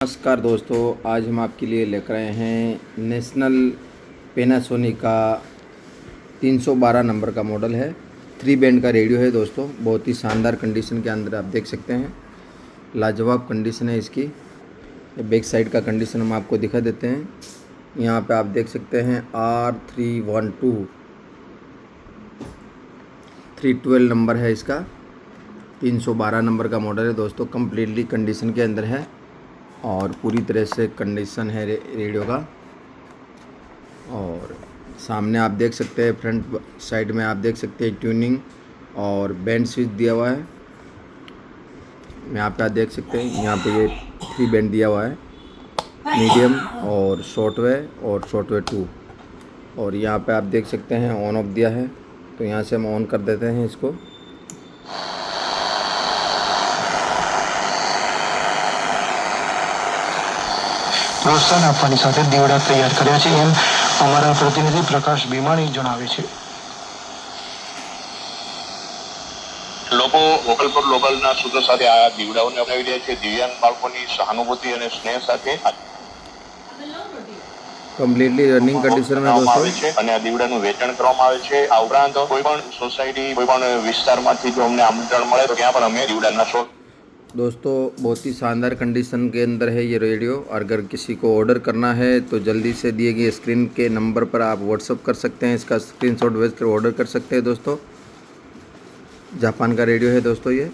नमस्कार दोस्तों, आज हम आपके लिए लेकर आए हैं नेशनल पैनासोनिक का 312 नंबर का मॉडल है। 3 बैंड का रेडियो है दोस्तों, बहुत ही शानदार कंडीशन के अंदर आप देख सकते हैं। लाजवाब कंडीशन है इसकी। बैक साइड का कंडीशन हम आपको दिखा देते हैं। यहाँ पे आप देख सकते हैं R312 312 नंबर है इसका। 312 नंबर का मॉडल है दोस्तों, कम्प्लीटली कंडीशन के अंदर है और पूरी तरह से कंडीशन है रेडियो का। और सामने आप देख सकते हैं, फ्रंट साइड में आप देख सकते हैं ट्यूनिंग और बैंड स्विच दिया हुआ है। यहाँ पे आप देख सकते हैं, यहाँ पे ये 3 बैंड दिया हुआ है, मीडियम और शॉर्टवेव 2। और यहाँ पे आप देख सकते हैं ऑन ऑफ दिया है, तो यहाँ से हम ऑन कर देते हैं इसको। પ્રોત્સાહન આપવાની સાથે દીવડા તૈયાર કર્યા છે એમ અમારા પ્રતિનિધિ પ્રકાશ ભીમાણી જણાવે છે। લોકો વોકલ ફોર લોકલના સૂત્રો સાથે આ દીવડાઓને અપનાવી રહ્યા છે। દિવ્યાંગ બાળકોની સહાનુભૂતિ અને સ્નેહ સાથે કમ્પ્લીટલી રનિંગ कंडीशन में કરવામાં આવે दोस्तों છે અને આ દીવડાનું વેચાણ કરવામાં આવે છે। આ ઉપરાંત કોઈ પણ સોસાયટી, કોઈ પણ વિસ્તારમાંથી જો અમને આમંત્રણ મળે તો ત્યાં પણ અમે દીવડાના શો दोस्तों बहुत ही शानदार कंडीशन के अंदर है ये रेडियो। और अगर किसी को ऑर्डर करना है तो जल्दी से दिए गए स्क्रीन के नंबर पर आप व्हाट्सअप कर सकते हैं, इसका स्क्रीनशॉट भेज कर ऑर्डर कर सकते हैं दोस्तों। जापान का रेडियो है दोस्तों ये।